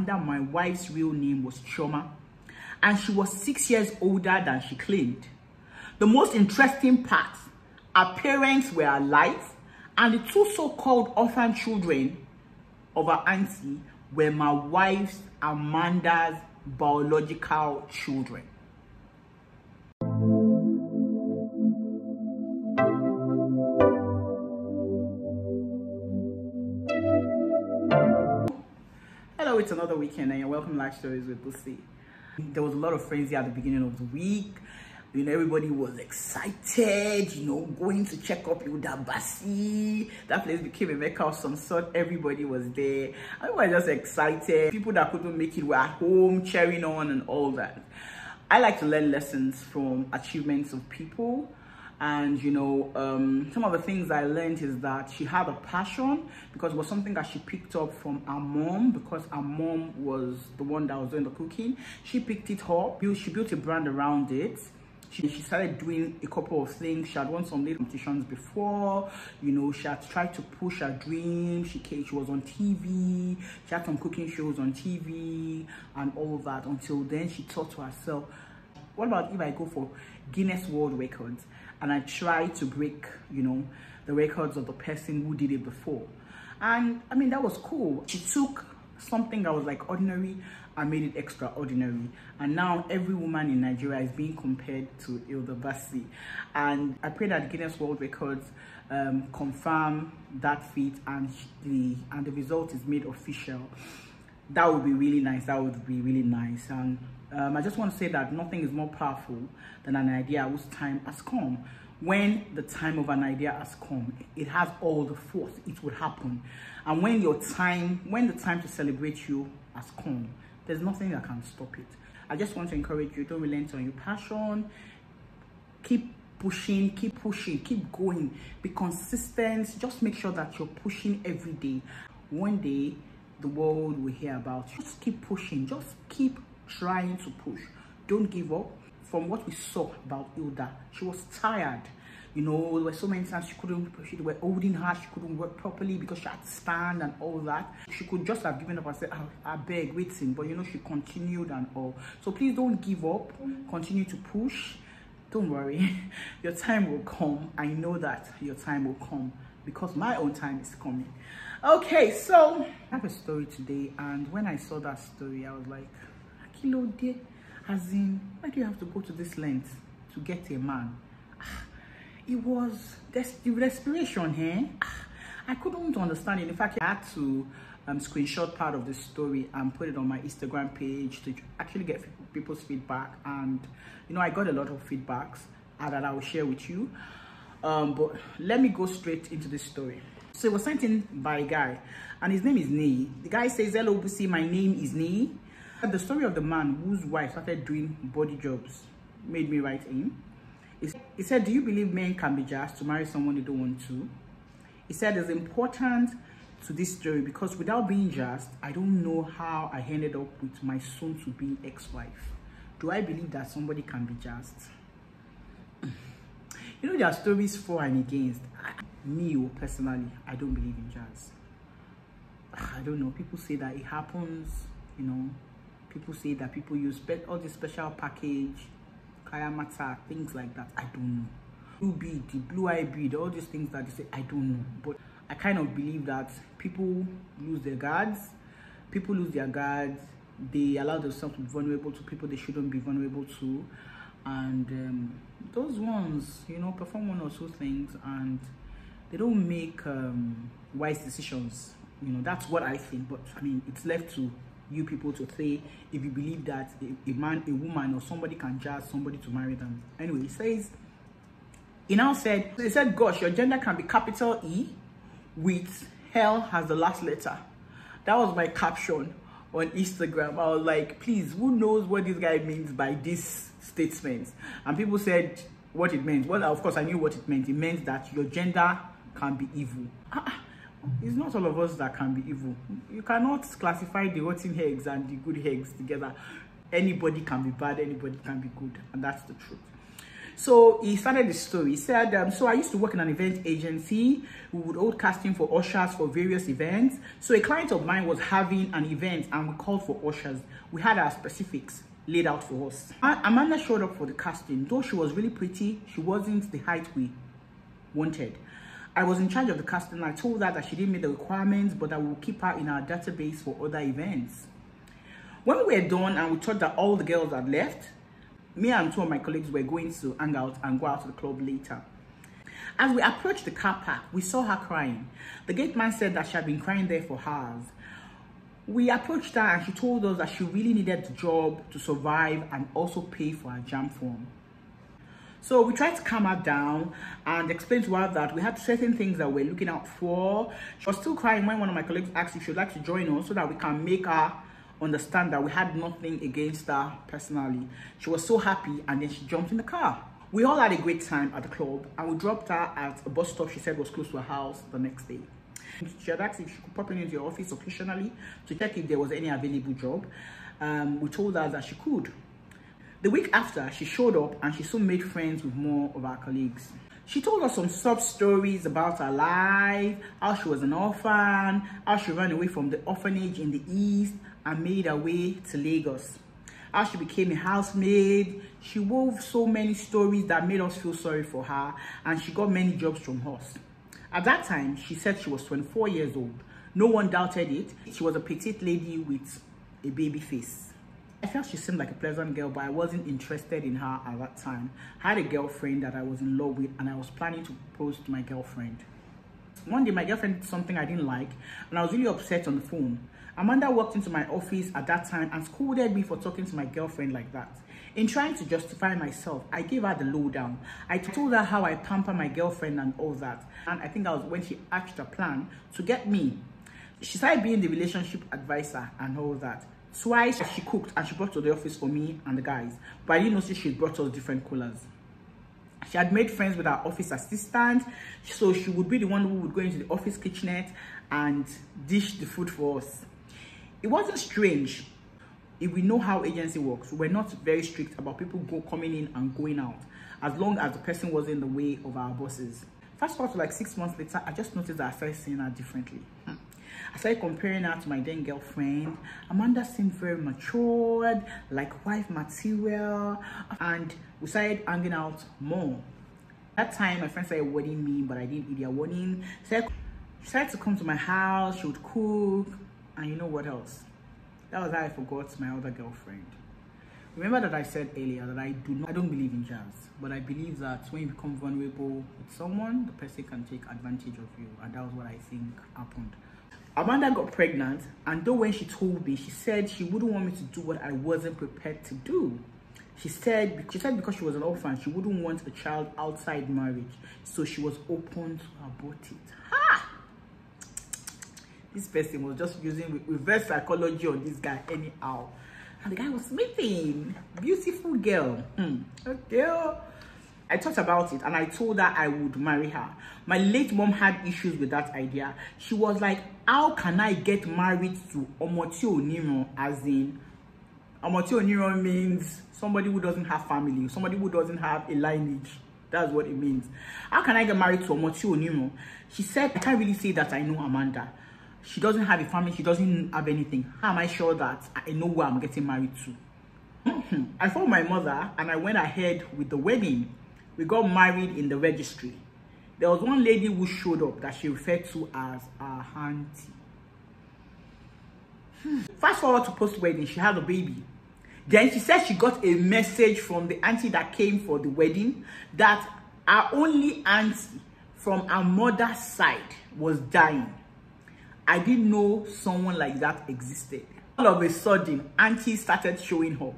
under my wife's real name was Chioma, and she was 6 years older than she claimed. The most interesting part, her parents were alive, and the two so-called orphan children of her auntie were my wife's Amanda's biological children. Hello, it's another weekend and you're welcome to Life Stories with Bussy. There was a lot of frenzy at the beginning of the week. You know, everybody was excited, you know, going to check up with that Bussy. That place became a mecca of some sort. Everybody was there. Everybody was just excited. People that couldn't make it were at home, cheering on and all that. I like to learn lessons from achievements of people. And, you know, some of the things I learned is that she had a passion because it was something that she picked up from her mom, because her mom was the one that was doing the cooking. She picked it up. She built a brand around it. She started doing a couple of things. She had won some little competitions before. You know, she had tried to push her dream. She was on TV. She had some cooking shows on TV and all that. Until then, she thought to herself, what about if I go for Guinness World Records and I try to break, you know, the records of the person who did it before? And I mean, that was cool. She took something that was like ordinary and made it extraordinary, and now every woman in Nigeria is being compared to Bussy. And I pray that Guinness World Records confirm that feat and the result is made official. That would be really nice. That would be really nice. And I just want to say that nothing is more powerful than an idea whose time has come. When the time of an idea has come, it has all the force. It will happen. And when the time to celebrate you has come, there's nothing that can stop it. I just want to encourage you, don't relent on your passion. Keep pushing, keep going. Be consistent. Just make sure that you're pushing every day. One day, the world will hear about you. Just keep pushing. Just keep trying to push. Don't give up. From what we saw about Hilda, she was tired. You know, there were so many times she couldn't push it. They were holding her, she couldn't work properly because she had to stand and all that. She could just have given up and said, I beg, waiting. But you know, she continued and all. So please don't give up. Continue to push. Don't worry. Your time will come. I know that your time will come because my own time is coming. Okay, so I have a story today, and when I saw that story, I was like, Kilo de, as in, why do you have to go to this length to get a man? It was the respiration here. I couldn't understand it. In fact, I had to screenshot part of the story and put it on my Instagram page to actually get people's feedback. And you know, I got a lot of feedbacks that I will share with you. But let me go straight into this story. So it was sent in by a guy, and his name is Niyi. The guy says, "Hello, Bussy, my name is Niyi." The story of the man whose wife started doing body jobs made me write in. He said, do you believe men can be jazzed to marry someone they don't want to? He said, it's important to this story because without being jazzed, I don't know how I ended up with my soon-to-be ex-wife. Do I believe that somebody can be jazzed? You know, there are stories for and against. Me, personally, I don't believe in jazz. I don't know. People say that it happens, you know. People say that people use all this special package, kayamata, things like that. I don't know. Blue bead, the blue eye bead, all these things that they say, I don't know. But I kind of believe that people lose their guards. People lose their guards. They allow themselves to be vulnerable to people they shouldn't be vulnerable to. And those ones, you know, perform one or two things and they don't make wise decisions. You know, that's what I think. But I mean, it's left to you people to say if you believe that a man, a woman, or somebody can jazz somebody to marry them. Anyway, he now said, gosh, your gender can be capital E with L as the last letter. That was my caption on Instagram. I was like, please, who knows what this guy means by this statement? And people said what it meant. Well, of course, I knew what it meant. It meant that your gender can be evil. It's not all of us that can be evil. You cannot classify the rotten eggs and the good eggs together. Anybody can be bad, anybody can be good, and that's the truth. So he started the story. He said, so I used to work in an event agency. We would hold casting for ushers for various events. So a client of mine was having an event and we called for ushers. We had our specifics laid out for us. Amanda showed up for the casting. Though she was really pretty, she wasn't the height we wanted. I was in charge of the casting. I told her that she didn't meet the requirements, but I will keep her in our database for other events. When we were done and we thought that all the girls had left, me and two of my colleagues were going to hang out and go out to the club later. As we approached the car park, we saw her crying. The gate man said that she had been crying there for hours. We approached her and she told us that she really needed the job to survive and also pay for her jam form. So we tried to calm her down and explain to her that we had certain things that we're looking out for. She was still crying when one of my colleagues asked if she would like to join us so that we can make her understand that we had nothing against her personally. She was so happy and then she jumped in the car. We all had a great time at the club and we dropped her at a bus stop she said was close to her house the next day. She had asked if she could pop into your office occasionally to check if there was any available job. We told her that she could. The week after, she showed up and she soon made friends with more of our colleagues. She told us some sub-stories about her life, how she was an orphan, how she ran away from the orphanage in the East and made her way to Lagos, how she became a housemaid. She wove so many stories that made us feel sorry for her, and she got many jobs from us. At that time, she said she was 24 years old. No one doubted it. She was a petite lady with a baby face. I felt she seemed like a pleasant girl, but I wasn't interested in her at that time. I had a girlfriend that I was in love with, and I was planning to propose to my girlfriend. One day, my girlfriend did something I didn't like, and I was really upset on the phone. Amanda walked into my office at that time and scolded me for talking to my girlfriend like that. In trying to justify myself, I gave her the lowdown. I told her how I pamper my girlfriend and all that. And I think that was when she hatched a plan to get me. She started being the relationship advisor and all that. Twice she cooked and she brought to the office for me and the guys, but I didn't notice she brought us different coolers. She had made friends with our office assistant, so she would be the one who would go into the office kitchenette and dish the food for us. It wasn't strange. If we know how agency works, we're not very strict about people coming in and going out, as long as the person was in the way of our bosses. Fast forward to like 6 months later, I just noticed that I started seeing her differently. I started comparing her to my then girlfriend. Amanda seemed very matured, like wife material, and we started hanging out more. That time, my friends started warning me, but I didn't heed their warning. She started to come to my house, she would cook, and you know what else? That was how I forgot my other girlfriend. Remember that I said earlier that I don't believe in jazz, but I believe that when you become vulnerable with someone, the person can take advantage of you, and that was what I think happened. Amanda got pregnant, and though when she told me, she said she wouldn't want me to do what I wasn't prepared to do. She said because she was an orphan, she wouldn't want a child outside marriage, so she was open to abort it. Ha! This person was just using reverse psychology on this guy anyhow. And the guy was smitten. Beautiful girl. Okay. I thought about it and I told her I would marry her. My late mom had issues with that idea. She was like, how can I get married to Omoti Oniro? As in, Omoti Oniro means somebody who doesn't have family, somebody who doesn't have a lineage. That's what it means. How can I get married to Omoti Oniro? She said, I can't really say that I know Amanda. She doesn't have a family, she doesn't have anything. How am I sure that I know who I'm getting married to? I phoned my mother and I went ahead with the wedding. We got married in the registry. There was one lady who showed up that she referred to as our auntie. Fast forward to post-wedding, she had a baby. Then she said she got a message from the auntie that came for the wedding that our only auntie from our mother's side was dying. I didn't know someone like that existed. All of a sudden, auntie started showing up.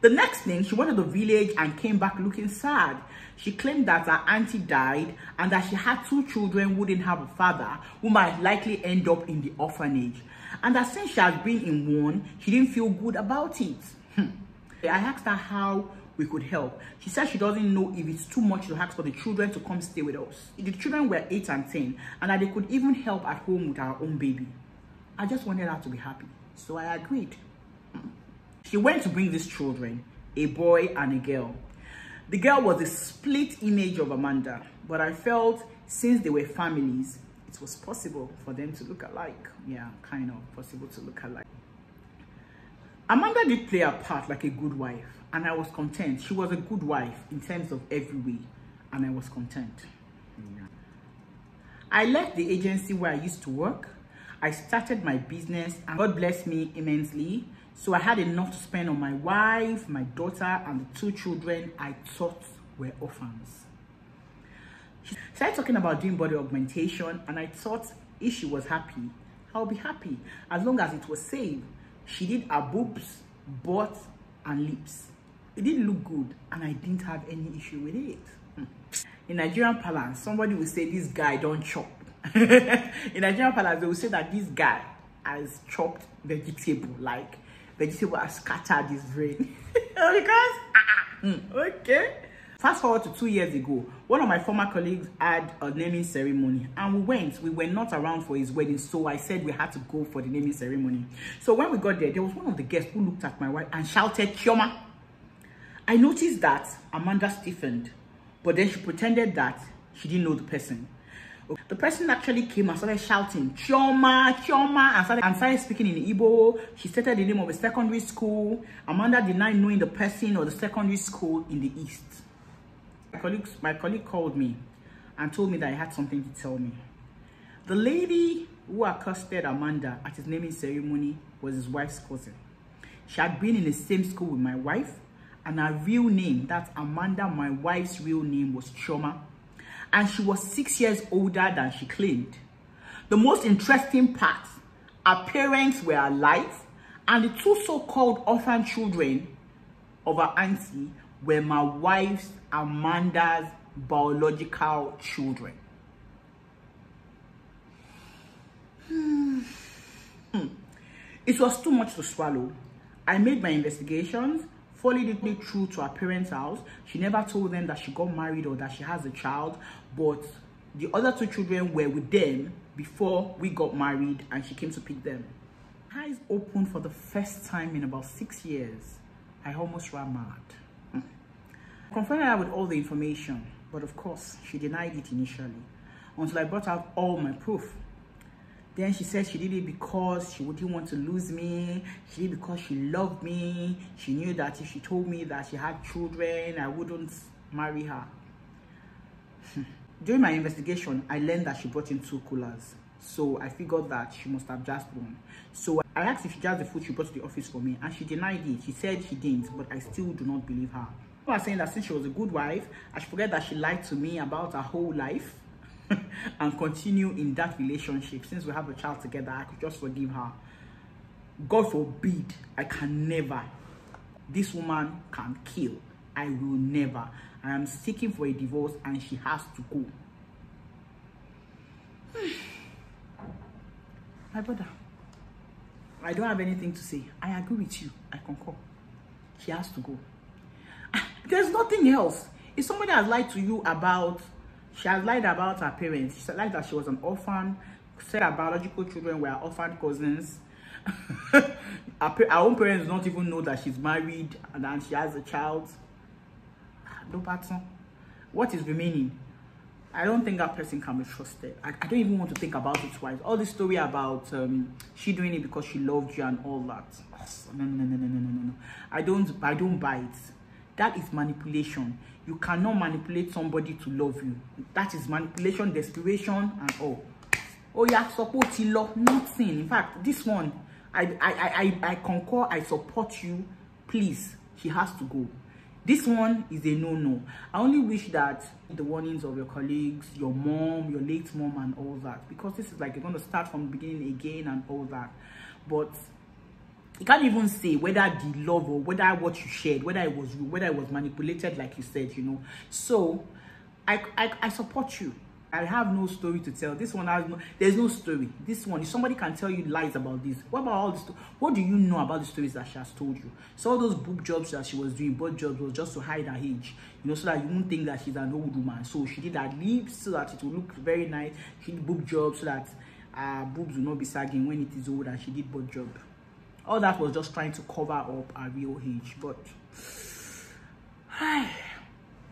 The next thing, she went to the village and came back looking sad. She claimed that her auntie died and that she had 2 children who didn't have a father, who might likely end up in the orphanage. And that since she has been in one, she didn't feel good about it. I asked her how we could help. She said she doesn't know if it's too much to ask for the children to come stay with us. The children were 8 and 10, and that they could even help at home with our own baby. I just wanted her to be happy, so I agreed. She went to bring these children, a boy and a girl. The girl was a split image of Amanda, but I felt since they were families, it was possible for them to look alike. Yeah, kind of possible to look alike. Amanda did play her part like a good wife, and I was content. She was a good wife in terms of every way, and I was content. Yeah. I left the agency where I used to work. I started my business, and God blessed me immensely. So I had enough to spend on my wife, my daughter, and the 2 children I thought were orphans. She started talking about doing body augmentation, and I thought if she was happy, I'll be happy as long as it was safe. She did her boobs, butt, and lips. It didn't look good, and I didn't have any issue with it. In Nigerian parlance, somebody will say this guy don't chop. In Nigerian parlance, they will say that this guy has chopped vegetable, like vegetable has scattered his brain. Because okay. Fast forward to 2 years ago, one of my former colleagues had a naming ceremony, and we were not around for his wedding, so I said we had to go for the naming ceremony. So when we got there was one of the guests who looked at my wife and shouted Chioma. I noticed that Amanda stiffened, but then she pretended that she didn't know the person. The person actually came and started shouting Chioma, Chioma, and started speaking in Igbo. She stated the name of a secondary school. Amanda denied knowing the person or the secondary school in the East. My colleague called me and told me that he had something to tell me. The lady who accosted Amanda at his naming ceremony was his wife's cousin. She had been in the same school with my wife, and her real name, that's Amanda, my wife's real name, was Chioma. And she was 6 years older than she claimed. The most interesting part, her parents were alive, and the 2 so-called orphan children of her auntie were my wife's, Amanda's, biological children. It was too much to swallow. I made my investigations, followed it through to her parents' house. She never told them that she got married or that she has a child, but the other 2 children were with them before we got married, and she came to pick them. Eyes opened for the first time in about 6 years. I almost ran mad. I confronted her with all the information, but of course, she denied it initially, until I brought out all my proof. Then she said she did it because she didn't want to lose me. She did it because she loved me. She knew that if she told me that she had children, I wouldn't marry her. During my investigation, I learned that she brought in 2 coolers. So I figured that she must have jazzed one. So I asked if she jazzed the food she brought to the office for me, and she denied it. She said she didn't, but I still do not believe her. I was saying that since she was a good wife, I should forget that she lied to me about her whole life and continue in that relationship. Since we have a child together, I could just forgive her. God forbid, I can never. This woman can kill. I will never. I am seeking for a divorce, and she has to go. My brother, I don't have anything to say. I agree with you. I concur. She has to go. There's nothing else. If somebody has lied to you about, she has lied about her parents, she lied that she was an orphan, said her biological children were orphan cousins. Our own parents don't even know that she's married and she has a child. No pattern. What is remaining? I don't think that person can be trusted. I don't even want to think about it twice. All this story about she doing it because she loved you and all that. No. I don't buy it. That is manipulation. You cannot manipulate somebody to love you. That is manipulation, desperation, and all. Oh yeah, support you, love nothing. In fact, this one, I concur. I support you. Please, she has to go. This one is a no-no. I only wish that the warnings of your colleagues, your mom, your late mom, and all that, because this is like you're going to start from the beginning again and all that. But you can't even say whether the love or whether what you shared, whether it was you, whether it was manipulated, like you said, you know. So I support you. I have no story to tell. This one has no, there's no story. This one, if somebody can tell you lies about this, what about all this? What do you know about the stories that she has told you? So all those boob jobs that she was doing, butt jobs, was just to hide her age, you know, so that you won't think that she's an old woman. So she did her lips so that it will look very nice. She did boob jobs so that boobs will not be sagging when it is old, and she did butt job. All that was just trying to cover up her real age, but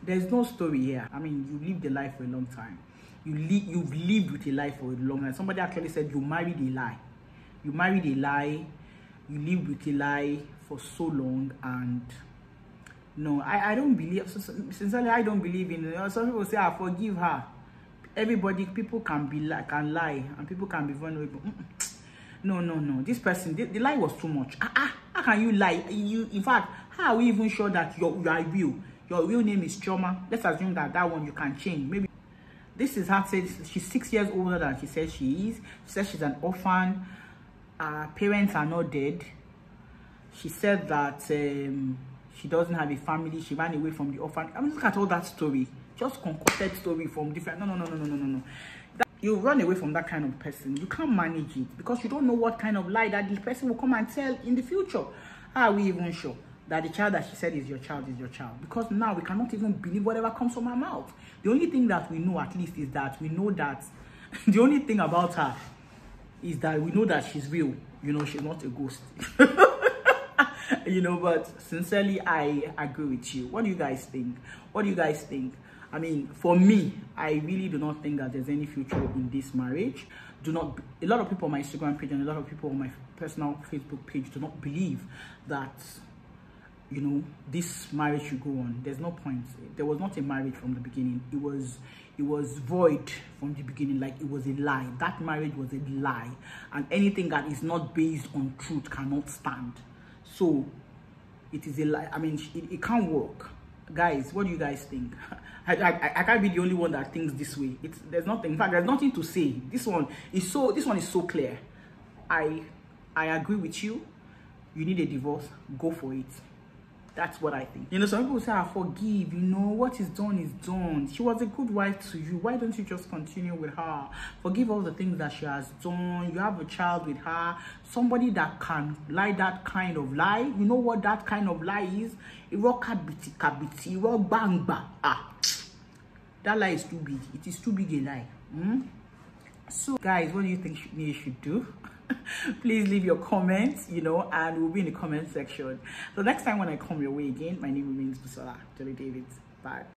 There's no story here. I mean, you lived a life for a long time. You've lived with a life for a long time. Somebody actually said you married a lie. You married a lie. You lived with a lie for so long, and no, I don't believe. Sincerely, I don't believe in. Some people say, "I forgive her." People can lie, and people can be vulnerable. No. This person, the lie was too much. How can you lie? In fact, how are we even sure that you are real? Your real name is Chioma. Let's assume that one you can change. Maybe this is her said she's 6 years older than she says she is. She says she's an orphan. Her parents are not dead. She said that she doesn't have a family. She ran away from the orphan. I mean, look at all that story. Just concocted story from different. No. You run away from that kind of person. You can't manage it because you don't know what kind of lie that the person will come and tell in the future. How are we even sure that the child that she said is your child? Because now we cannot even believe whatever comes from her mouth. The only thing that we know, at least, is that we know that the only thing about her is that we know that she's real. You know, she's not a ghost. You know, but sincerely, I agree with you. What do you guys think? I mean, for me, I really do not think that there's any future in this marriage. A lot of people on my Instagram page and a lot of people on my personal Facebook page do not believe that, you know, this marriage should go on. There's no point. There was not a marriage from the beginning. It was void from the beginning, like it was a lie. That marriage was a lie, and anything that is not based on truth cannot stand. So it is a lie. I mean, it can't work. Guys, what do you guys think? I can't be the only one that thinks this way. There's nothing. In fact, there's nothing to say. This one is so clear. I agree with you. You need a divorce, go for it. That's what I think. You know, some people say, I forgive. You know, what is done is done. She was a good wife to you. Why don't you just continue with her? Forgive all the things that she has done. You have a child with her. Somebody that can lie that kind of lie. You know what that kind of lie is? That lie is too big. It is too big a lie. So, guys, what do you think Niyi should do? Please leave your comments, you know, and we'll be in the comment section. So next time when I come your way again, my name remains Bussy. Bye.